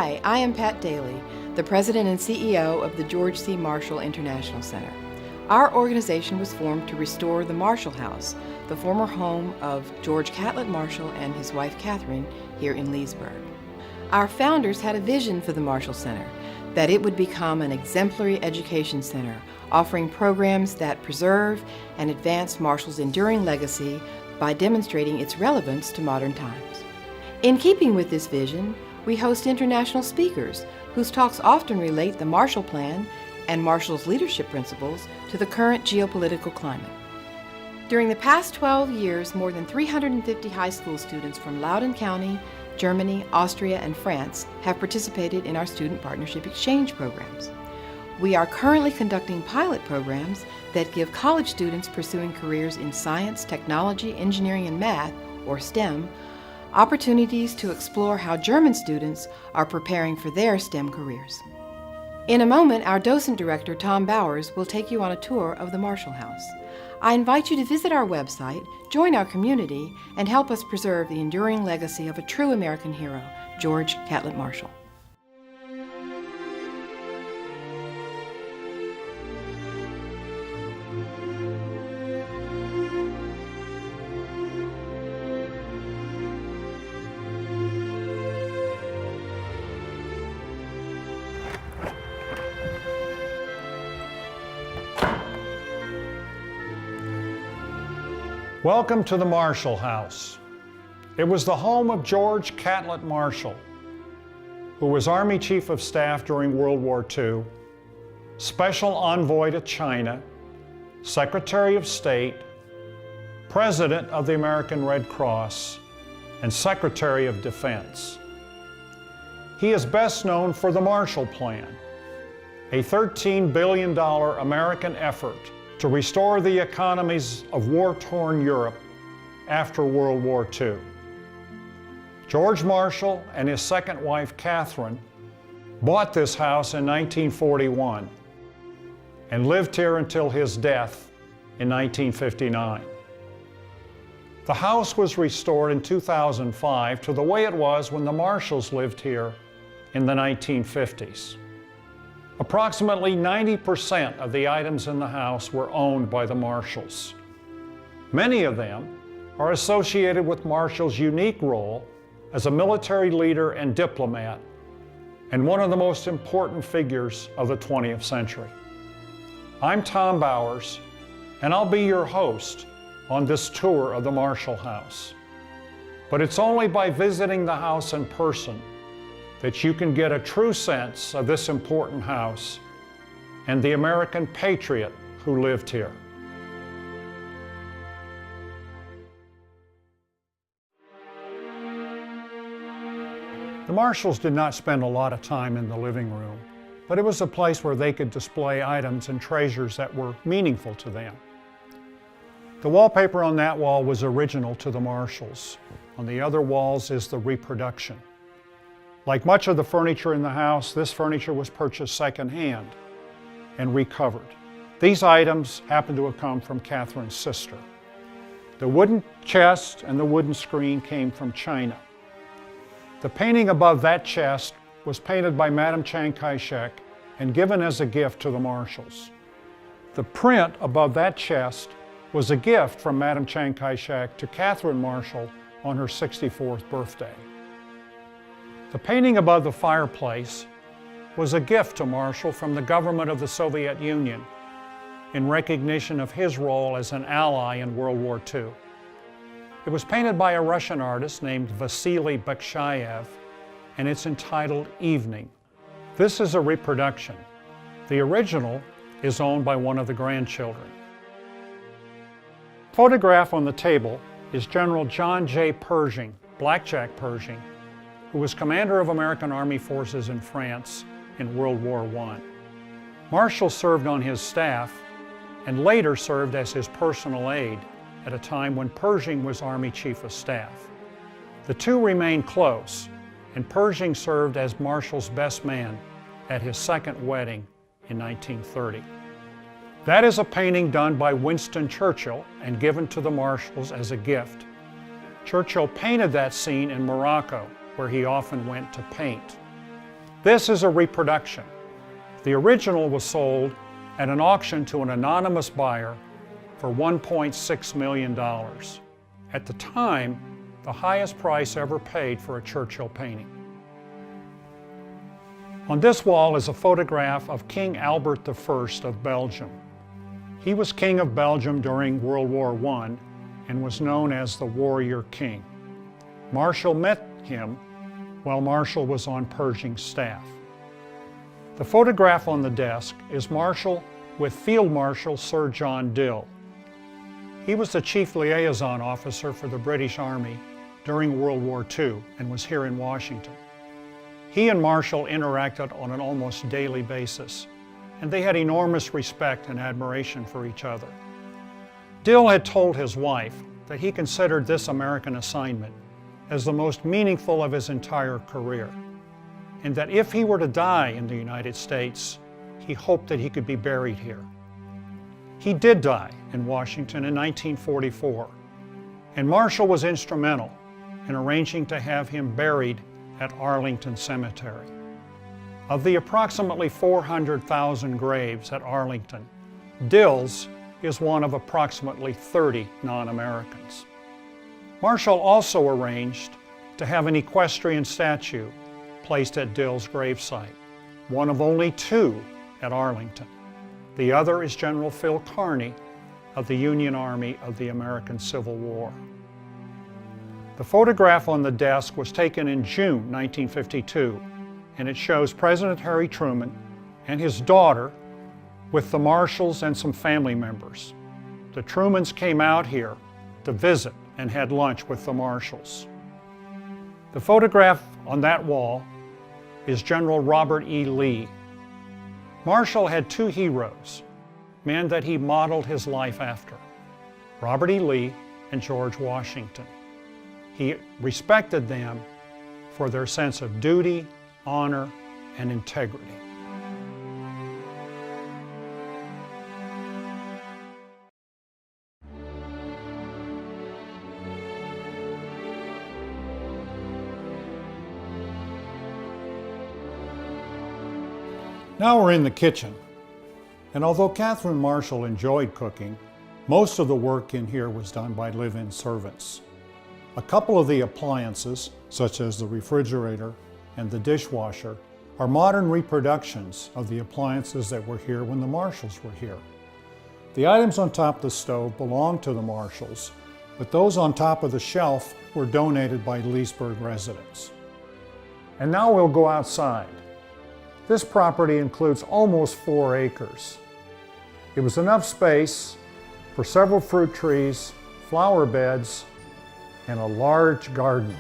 Hi, I am Pat Daly, the President and CEO of the George C. Marshall International Center. Our organization was formed to restore the Marshall House, the former home of George Catlett Marshall and his wife Catherine here in Leesburg. Our founders had a vision for the Marshall Center, that it would become an exemplary education center, offering programs that preserve and advance Marshall's enduring legacy by demonstrating its relevance to modern times. In keeping with this vision, we host international speakers whose talks often relate the Marshall Plan and Marshall's leadership principles to the current geopolitical climate. During the past 12 years, more than 350 high school students from Loudoun County, Germany, Austria, and France have participated in our student partnership exchange programs. We are currently conducting pilot programs that give college students pursuing careers in science, technology, engineering, and math, or STEM, opportunities to explore how German students are preparing for their STEM careers. In a moment, our docent director, Tom Bowers, will take you on a tour of the Marshall House. I invite you to visit our website, join our community, and help us preserve the enduring legacy of a true American hero, George Catlett Marshall. Welcome to the Marshall House. It was the home of George Catlett Marshall, who was Army Chief of Staff during World War II, Special Envoy to China, Secretary of State, President of the American Red Cross, and Secretary of Defense. He is best known for the Marshall Plan, a $13 billion American effort to restore the economies of war-torn Europe after World War II. George Marshall and his second wife, Catherine, bought this house in 1941 and lived here until his death in 1959. The house was restored in 2005 to the way it was when the Marshalls lived here in the 1950s. Approximately 90% of the items in the house were owned by the Marshalls. Many of them are associated with Marshall's unique role as a military leader and diplomat, and one of the most important figures of the 20th century. I'm Tom Bowers, and I'll be your host on this tour of the Marshall House. But it's only by visiting the house in person that you can get a true sense of this important house and the American patriot who lived here. The Marshalls did not spend a lot of time in the living room, but it was a place where they could display items and treasures that were meaningful to them. The wallpaper on that wall was original to the Marshalls. On the other walls is the reproduction. Like much of the furniture in the house, this furniture was purchased secondhand and recovered. These items happen to have come from Catherine's sister. The wooden chest and the wooden screen came from China. The painting above that chest was painted by Madame Chiang Kai-shek and given as a gift to the Marshalls. The print above that chest was a gift from Madame Chiang Kai-shek to Catherine Marshall on her 64th birthday. The painting above the fireplace was a gift to Marshall from the government of the Soviet Union in recognition of his role as an ally in World War II. It was painted by a Russian artist named Vasily Bakshayev, and it's entitled Evening. This is a reproduction. The original is owned by one of the grandchildren. The photograph on the table is General John J. Pershing, Blackjack Pershing, who was commander of American Army forces in France in World War I. Marshall served on his staff and later served as his personal aide at a time when Pershing was Army Chief of Staff. The two remained close, and Pershing served as Marshall's best man at his second wedding in 1930. That is a painting done by Winston Churchill and given to the Marshalls as a gift. Churchill painted that scene in Morocco, where he often went to paint. This is a reproduction. The original was sold at an auction to an anonymous buyer for $1.6 million. At the time, the highest price ever paid for a Churchill painting. On this wall is a photograph of King Albert I of Belgium. He was King of Belgium during World War I and was known as the Warrior King. Marshall met him while Marshall was on Pershing's staff. The photograph on the desk is Marshall with Field Marshal Sir John Dill. He was the chief liaison officer for the British Army during World War II and was here in Washington. He and Marshall interacted on an almost daily basis, and they had enormous respect and admiration for each other. Dill had told his wife that he considered this American assignment as the most meaningful of his entire career, and that if he were to die in the United States, he hoped that he could be buried here. He did die in Washington in 1944, and Marshall was instrumental in arranging to have him buried at Arlington Cemetery. Of the approximately 400,000 graves at Arlington, Dill's is one of approximately 30 non-Americans. Marshall also arranged to have an equestrian statue placed at Dill's gravesite, one of only two at Arlington. The other is General Phil Kearny of the Union Army of the American Civil War. The photograph on the desk was taken in June 1952, and it shows President Harry Truman and his daughter with the Marshalls and some family members. The Trumans came out here to visit and had lunch with the Marshalls. The photograph on that wall is General Robert E. Lee. Marshall had two heroes, men that he modeled his life after, Robert E. Lee and George Washington. He respected them for their sense of duty, honor, and integrity. Now we're in the kitchen, and although Catherine Marshall enjoyed cooking, most of the work in here was done by live-in servants. A couple of the appliances, such as the refrigerator and the dishwasher, are modern reproductions of the appliances that were here when the Marshalls were here. The items on top of the stove belong to the Marshalls, but those on top of the shelf were donated by Leesburg residents. And now we'll go outside. This property includes almost 4 acres. It was enough space for several fruit trees, flower beds, and a large garden.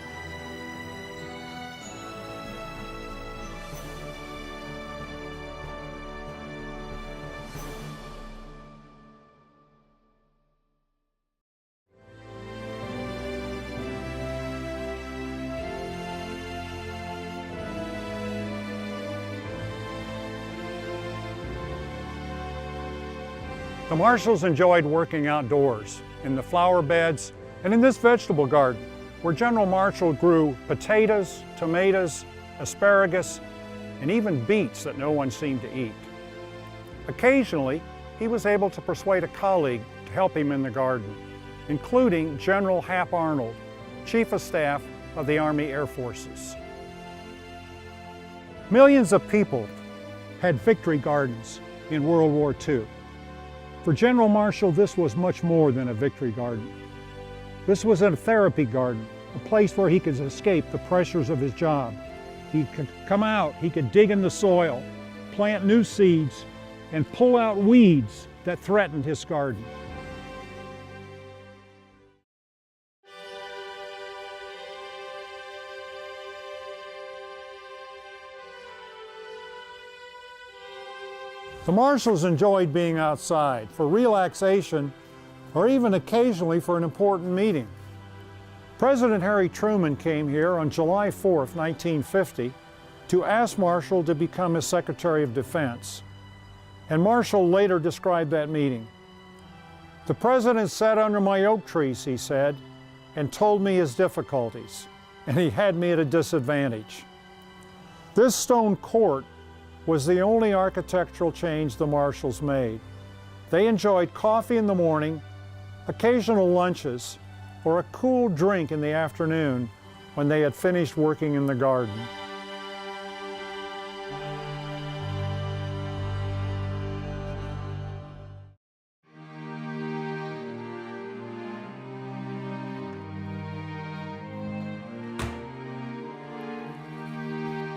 The Marshalls enjoyed working outdoors, in the flower beds, and in this vegetable garden, where General Marshall grew potatoes, tomatoes, asparagus, and even beets that no one seemed to eat. Occasionally, he was able to persuade a colleague to help him in the garden, including General Hap Arnold, Chief of Staff of the Army Air Forces. Millions of people had victory gardens in World War II. For General Marshall, this was much more than a victory garden. This was a therapy garden, a place where he could escape the pressures of his job. He could come out, he could dig in the soil, plant new seeds, and pull out weeds that threatened his garden. The Marshalls enjoyed being outside for relaxation or even occasionally for an important meeting. President Harry Truman came here on July 4th, 1950 to ask Marshall to become his Secretary of Defense. And Marshall later described that meeting. "The President sat under my oak trees," he said, "and told me his difficulties, and he had me at a disadvantage." This stone court was the only architectural change the Marshalls made. They enjoyed coffee in the morning, occasional lunches, or a cool drink in the afternoon when they had finished working in the garden.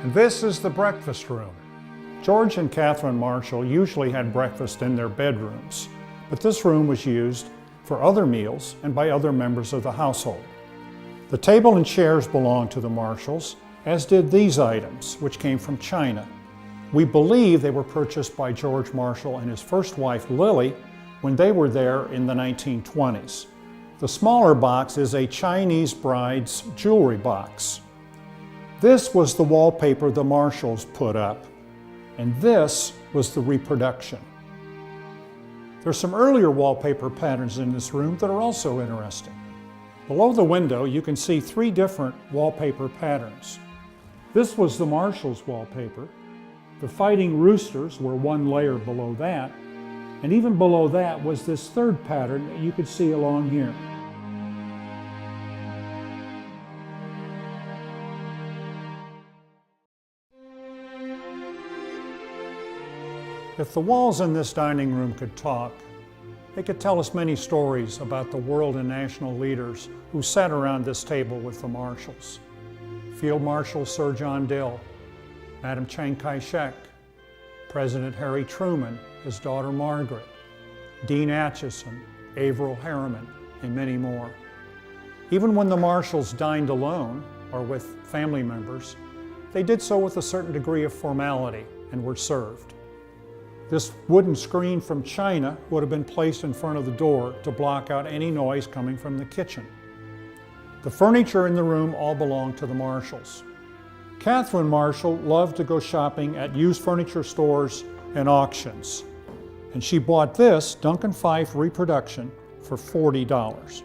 And this is the breakfast room. George and Catherine Marshall usually had breakfast in their bedrooms, but this room was used for other meals and by other members of the household. The table and chairs belonged to the Marshalls, as did these items, which came from China. We believe they were purchased by George Marshall and his first wife, Lily, when they were there in the 1920s. The smaller box is a Chinese bride's jewelry box. This was the wallpaper the Marshalls put up, and this was the reproduction. There's some earlier wallpaper patterns in this room that are also interesting. Below the window, you can see 3 different wallpaper patterns. This was the Marshalls wallpaper. The Fighting Roosters were 1 layer below that, and even below that was this 3rd pattern that you could see along here. If the walls in this dining room could talk, they could tell us many stories about the world and national leaders who sat around this table with the Marshalls. Field Marshal Sir John Dill, Madam Chiang Kai-shek, President Harry Truman, his daughter Margaret, Dean Acheson, Averell Harriman, and many more. Even when the Marshalls dined alone or with family members, they did so with a certain degree of formality and were served. This wooden screen from China would have been placed in front of the door to block out any noise coming from the kitchen. The furniture in the room all belonged to the Marshalls. Catherine Marshall loved to go shopping at used furniture stores and auctions, and she bought this Duncan Phyfe reproduction for $40.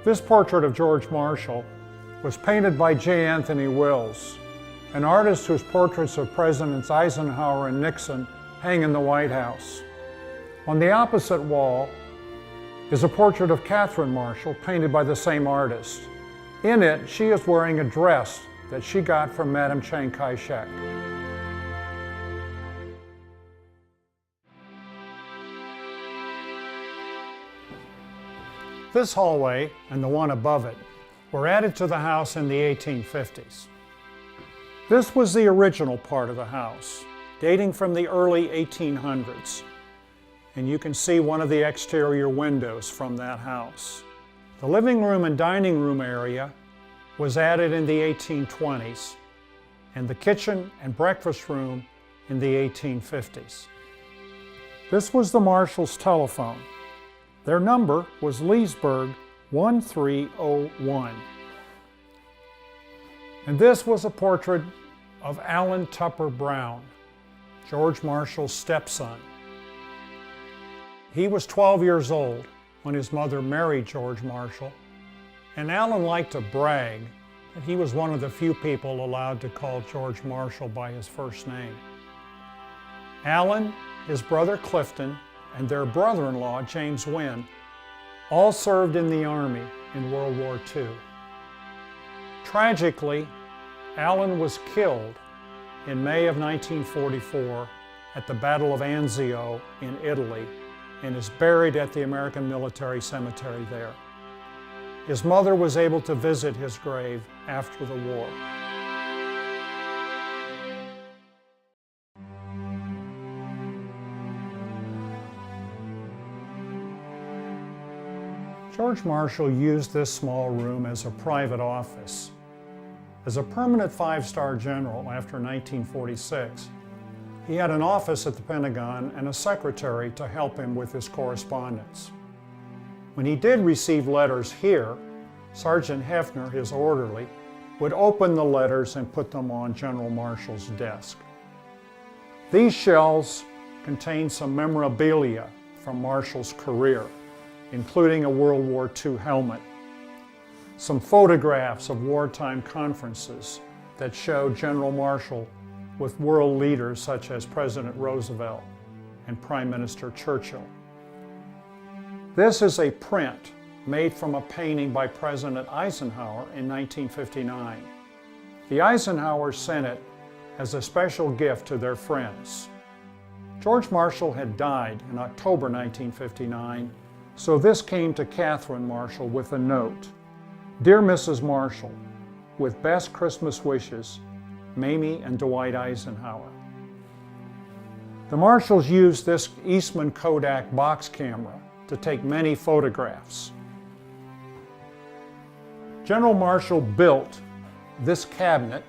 This portrait of George Marshall was painted by J. Anthony Wills, an artist whose portraits of Presidents Eisenhower and Nixon hang in the White House. On the opposite wall is a portrait of Catherine Marshall painted by the same artist. In it, she is wearing a dress that she got from Madam Chiang Kai-shek. This hallway and the one above it were added to the house in the 1850s. This was the original part of the house, dating from the early 1800s. And you can see one of the exterior windows from that house. The living room and dining room area was added in the 1820s, and the kitchen and breakfast room in the 1850s. This was the Marshalls' telephone. Their number was Leesburg 1301. And this was a portrait of Allen Tupper Brown, George Marshall's stepson. He was 12 years old when his mother married George Marshall, and Allen liked to brag that he was one of the few people allowed to call George Marshall by his first name. Allen, his brother Clifton, and their brother-in-law, James Wynn, all served in the Army in World War II. Tragically, Allen was killed in May of 1944 at the Battle of Anzio in Italy and is buried at the American Military Cemetery there. His mother was able to visit his grave after the war. George Marshall used this small room as a private office. As a permanent five-star general after 1946, he had an office at the Pentagon and a secretary to help him with his correspondence. When he did receive letters here, Sergeant Hefner, his orderly, would open the letters and put them on General Marshall's desk. These shelves contain some memorabilia from Marshall's career, including a World War II helmet, some photographs of wartime conferences, that showed General Marshall with world leaders such as President Roosevelt and Prime Minister Churchill. This is a print made from a painting by President Eisenhower in 1959. The Eisenhowers sent it as a special gift to their friends. George Marshall had died in October 1959, so this came to Catherine Marshall with a note. Dear Mrs. Marshall, with best Christmas wishes, Mamie and Dwight Eisenhower. The Marshalls used this Eastman Kodak box camera to take many photographs. General Marshall built this cabinet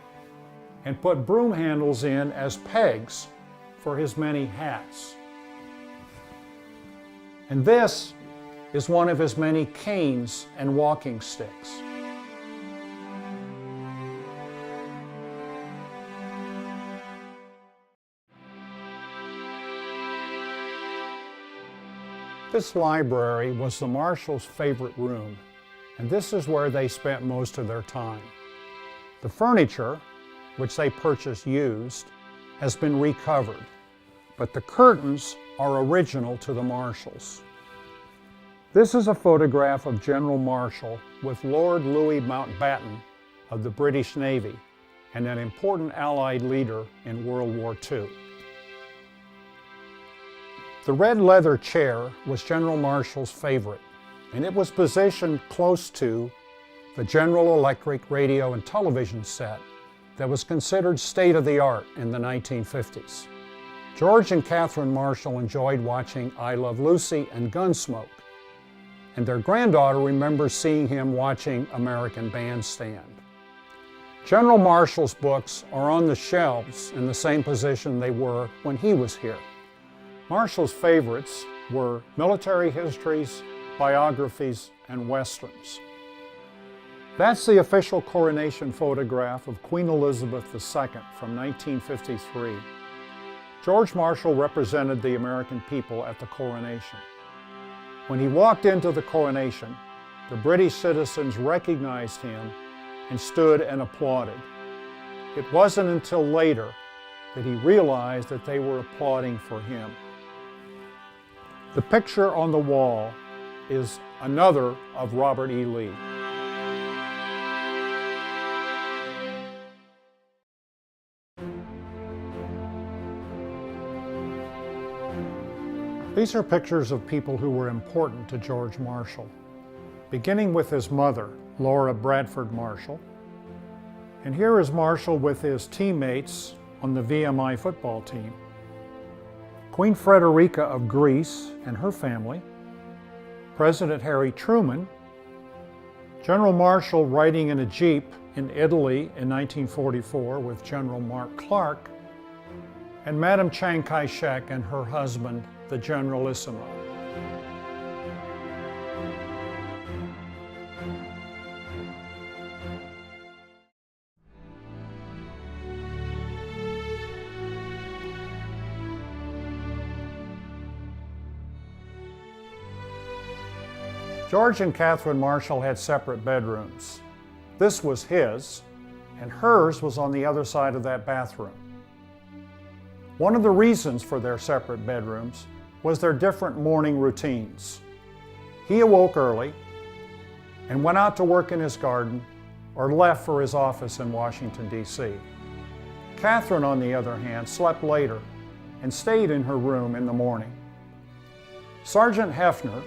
and put broom handles in as pegs for his many hats. And this is one of his many canes and walking sticks. This library was the Marshalls' favorite room, and this is where they spent most of their time. The furniture, which they purchased used, has been recovered, but the curtains are original to the Marshalls. This is a photograph of General Marshall with Lord Louis Mountbatten of the British Navy and an important Allied leader in World War II. The red leather chair was General Marshall's favorite, and it was positioned close to the General Electric radio and television set that was considered state-of-the-art in the 1950s. George and Catherine Marshall enjoyed watching I Love Lucy and Gunsmoke, and their granddaughter remembers seeing him watching American Bandstand. General Marshall's books are on the shelves in the same position they were when he was here. Marshall's favorites were military histories, biographies, and westerns. That's the official coronation photograph of Queen Elizabeth II from 1953. George Marshall represented the American people at the coronation. When he walked into the coronation, the British citizens recognized him and stood and applauded. It wasn't until later that he realized that they were applauding for him. The picture on the wall is another of Robert E. Lee. These are pictures of people who were important to George Marshall, beginning with his mother, Laura Bradford Marshall. And here is Marshall with his teammates on the VMI football team. Queen Frederica of Greece and her family, President Harry Truman, General Marshall riding in a Jeep in Italy in 1944 with General Mark Clark, and Madame Chiang Kai-shek and her husband, the Generalissimo. George and Catherine Marshall had separate bedrooms. This was his, and hers was on the other side of that bathroom. One of the reasons for their separate bedrooms was their different morning routines. He awoke early and went out to work in his garden or left for his office in Washington, D.C. Catherine, on the other hand, slept later and stayed in her room in the morning. Sergeant Hefner,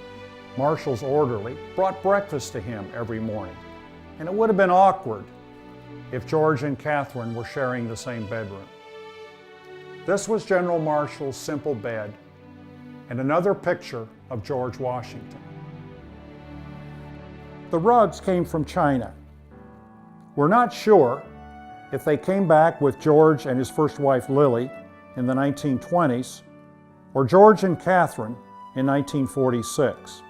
Marshall's orderly, brought breakfast to him every morning, and it would have been awkward if George and Catherine were sharing the same bedroom. This was General Marshall's simple bed and another picture of George Washington. The rugs came from China. We're not sure if they came back with George and his first wife Lily in the 1920s or George and Catherine in 1946.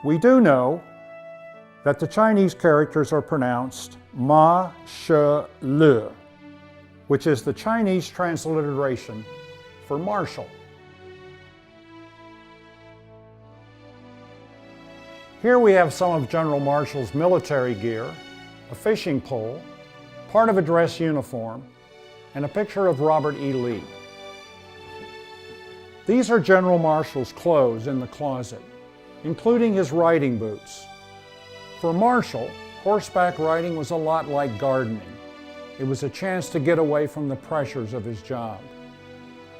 We do know that the Chinese characters are pronounced Ma She Le, which is the Chinese transliteration for Marshall. Here we have some of General Marshall's military gear, a fishing pole, part of a dress uniform, and a picture of Robert E. Lee. These are General Marshall's clothes in the closet, including his riding boots. For Marshall, horseback riding was a lot like gardening. It was a chance to get away from the pressures of his job.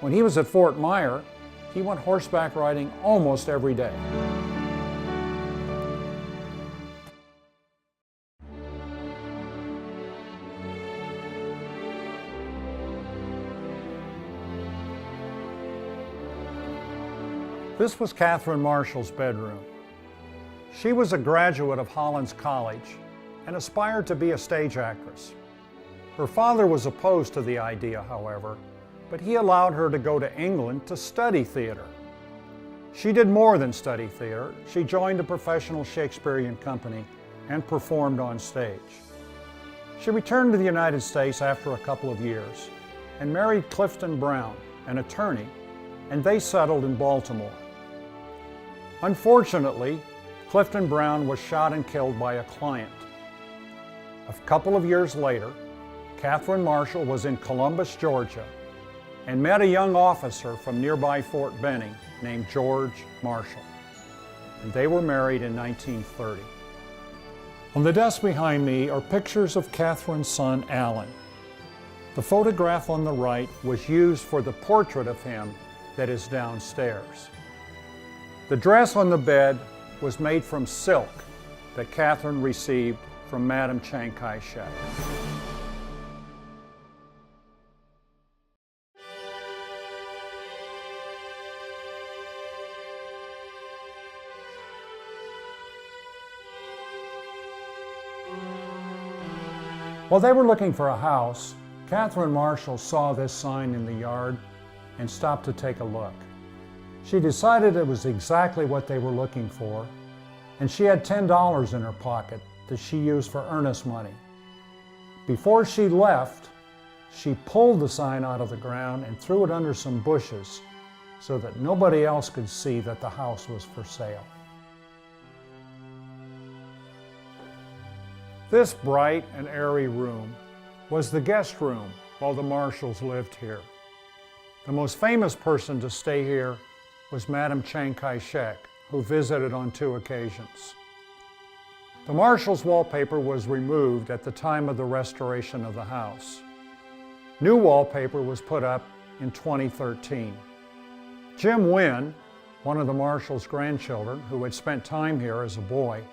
When he was at Fort Myer, he went horseback riding almost every day. This was Catherine Marshall's bedroom. She was a graduate of Hollins College and aspired to be a stage actress. Her father was opposed to the idea, however, but he allowed her to go to England to study theater. She did more than study theater. She joined a professional Shakespearean company and performed on stage. She returned to the United States after a couple of years and married Clifton Brown, an attorney, and they settled in Baltimore. Unfortunately, Clifton Brown was shot and killed by a client. A couple of years later, Catherine Marshall was in Columbus, Georgia, and met a young officer from nearby Fort Benning named George Marshall. And they were married in 1930. On the desk behind me are pictures of Catherine's son, Alan. The photograph on the right was used for the portrait of him that is downstairs. The dress on the bed was made from silk that Catherine received from Madame Chiang Kai-shek. While they were looking for a house, Catherine Marshall saw this sign in the yard and stopped to take a look. She decided it was exactly what they were looking for, and she had $10 in her pocket that she used for earnest money. Before she left, she pulled the sign out of the ground and threw it under some bushes so that nobody else could see that the house was for sale. This bright and airy room was the guest room while the Marshalls lived here. The most famous person to stay here was Madame Chiang Kai-shek, who visited on 2 occasions. The Marshalls' wallpaper was removed at the time of the restoration of the house. New wallpaper was put up in 2013. Jim Wynn, one of the Marshalls' grandchildren who had spent time here as a boy,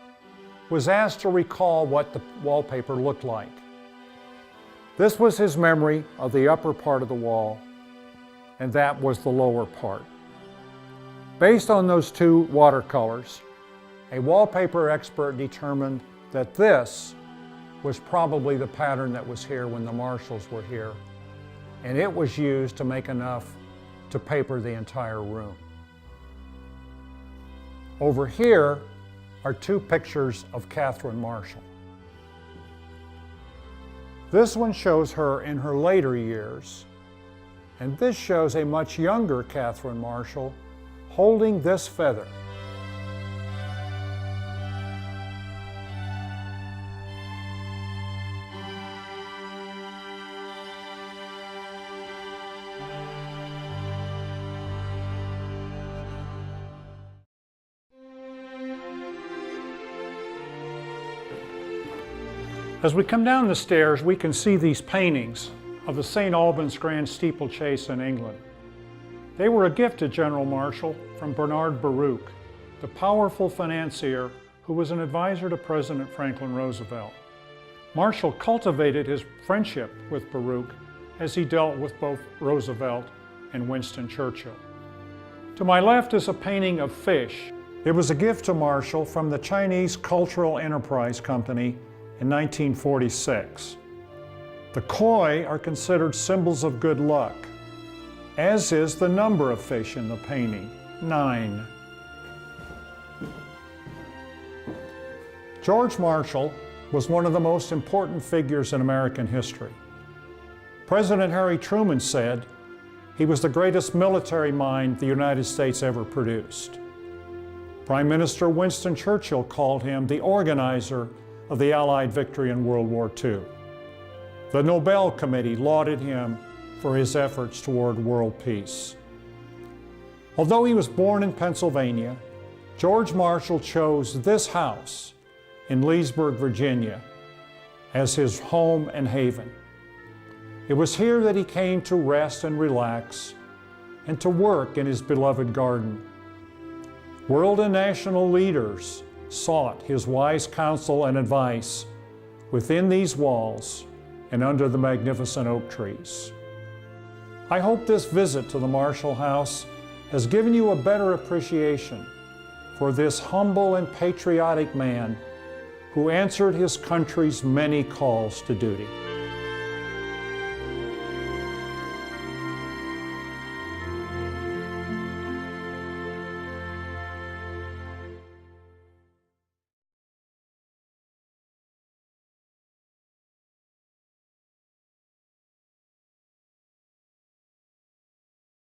was asked to recall what the wallpaper looked like. This was his memory of the upper part of the wall, and that was the lower part. Based on those 2 watercolors, a wallpaper expert determined that this was probably the pattern that was here when the Marshalls were here, and it was used to make enough to paper the entire room. Over here are 2 pictures of Catherine Marshall. This one shows her in her later years, and this shows a much younger Catherine Marshall holding this feather. As we come down the stairs, we can see these paintings of the St. Albans Grand Steeplechase in England. They were a gift to General Marshall from Bernard Baruch, the powerful financier who was an advisor to President Franklin Roosevelt. Marshall cultivated his friendship with Baruch as he dealt with both Roosevelt and Winston Churchill. To my left is a painting of fish. It was a gift to Marshall from the Chinese Cultural Enterprise Company in 1946. The koi are considered symbols of good luck, as is the number of fish in the painting, 9. George Marshall was one of the most important figures in American history. President Harry Truman said he was the greatest military mind the United States ever produced. Prime Minister Winston Churchill called him the organizer of the Allied victory in World War II. The Nobel Committee lauded him for his efforts toward world peace. Although he was born in Pennsylvania, George Marshall chose this house in Leesburg, Virginia, as his home and haven. It was here that he came to rest and relax and to work in his beloved garden. World and national leaders sought his wise counsel and advice within these walls and under the magnificent oak trees. I hope this visit to the Marshall House has given you a better appreciation for this humble and patriotic man who answered his country's many calls to duty.